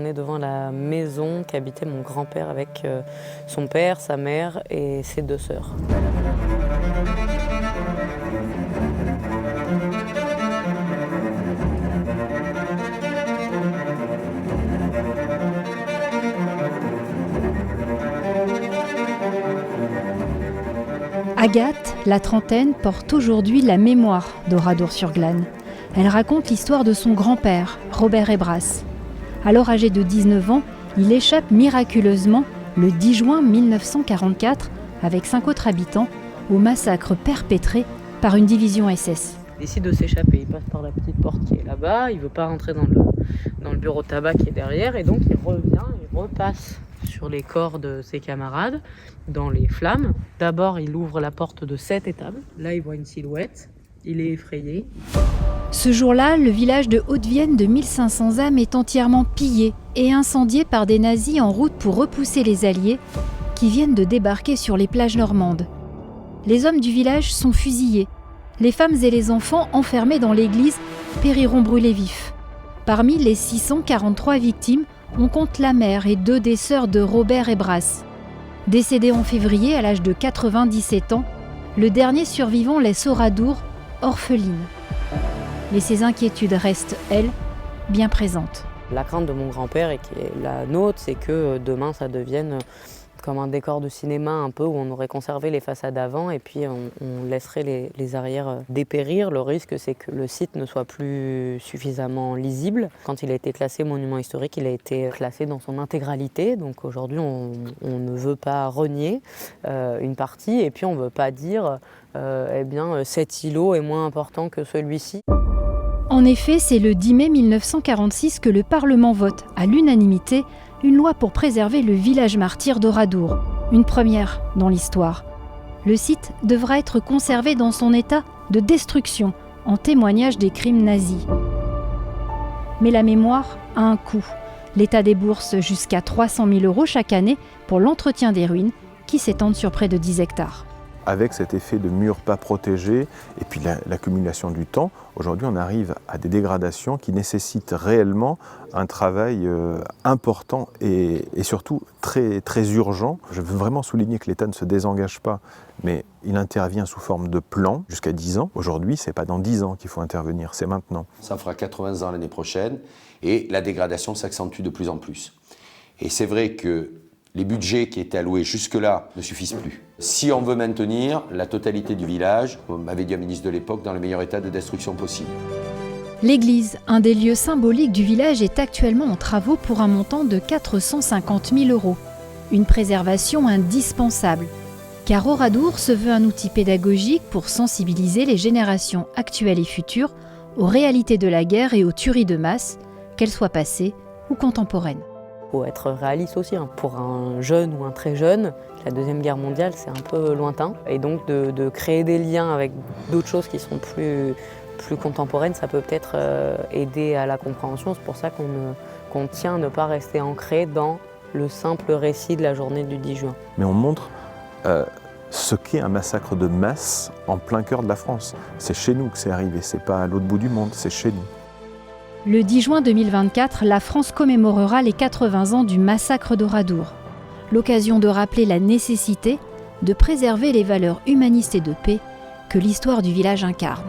est devant la maison qu'habitait mon grand-père avec son père, sa mère et ses 2 sœurs. Agathe, la trentaine, porte aujourd'hui la mémoire d'Oradour-sur-Glane. Elle raconte l'histoire de son grand-père, Robert Hébras. Alors âgé de 19 ans, il échappe miraculeusement, le 10 juin 1944, avec 5 autres habitants, au massacre perpétré par une division SS. Il décide de s'échapper, il passe par la petite porte qui est là-bas, il ne veut pas rentrer dans le bureau de tabac qui est derrière, et donc il revient, il repasse sur les corps de ses camarades, dans les flammes. D'abord, il ouvre la porte de cette étable, là il voit une silhouette, il est effrayé. Ce jour-là, le village de Haute-Vienne de 1500 âmes est entièrement pillé et incendié par des nazis en route pour repousser les Alliés qui viennent de débarquer sur les plages normandes. Les hommes du village sont fusillés. Les femmes et les enfants enfermés dans l'église périront brûlés vifs. Parmi les 643 victimes, on compte la mère et 2 des sœurs de Robert Hébras. Décédé en février à l'âge de 97 ans, le dernier survivant laisse Oradour orpheline. Mais ses inquiétudes restent, elles, bien présentes. La crainte de mon grand-père et qui est la nôtre, c'est que demain ça devienne comme un décor de cinéma un peu où on aurait conservé les façades avant et puis on laisserait les arrières dépérir. Le risque, c'est que le site ne soit plus suffisamment lisible. Quand il a été classé monument historique, il a été classé dans son intégralité. Donc aujourd'hui, on ne veut pas renier une partie et puis on ne veut pas dire cet îlot est moins important que celui-ci. En effet, c'est le 10 mai 1946 que le Parlement vote à l'unanimité une loi pour préserver le village martyr d'Oradour, une première dans l'histoire. Le site devra être conservé dans son état de destruction, en témoignage des crimes nazis. Mais la mémoire a un coût. L'État débourse jusqu'à 300 000 € chaque année pour l'entretien des ruines, qui s'étendent sur près de 10 hectares. Avec cet effet de murs pas protégés et puis l'accumulation du temps, aujourd'hui on arrive à des dégradations qui nécessitent réellement un travail important et surtout très, très urgent. Je veux vraiment souligner que l'État ne se désengage pas, mais il intervient sous forme de plan jusqu'à 10 ans. Aujourd'hui, ce n'est pas dans 10 ans qu'il faut intervenir, c'est maintenant. Ça fera 80 ans l'année prochaine et la dégradation s'accentue de plus en plus. Et c'est vrai que les budgets qui étaient alloués jusque-là ne suffisent plus. Si on veut maintenir la totalité du village, comme m'avait dit un ministre de l'époque, dans le meilleur état de destruction possible. L'église, un des lieux symboliques du village, est actuellement en travaux pour un montant de 450 000 €. Une préservation indispensable, car Oradour se veut un outil pédagogique pour sensibiliser les générations actuelles et futures aux réalités de la guerre et aux tueries de masse, qu'elles soient passées ou contemporaines. Il faut être réaliste aussi. Pour un jeune ou un très jeune, la Deuxième Guerre mondiale, c'est un peu lointain. Et donc de créer des liens avec d'autres choses qui sont plus contemporaines, ça peut peut-être aider à la compréhension. C'est pour ça qu'on tient à ne pas rester ancré dans le simple récit de la journée du 10 juin. Mais on montre ce qu'est un massacre de masse en plein cœur de la France. C'est chez nous que c'est arrivé, c'est pas à l'autre bout du monde, c'est chez nous. Le 10 juin 2024, la France commémorera les 80 ans du massacre d'Oradour. L'occasion de rappeler la nécessité de préserver les valeurs humanistes et de paix que l'histoire du village incarne.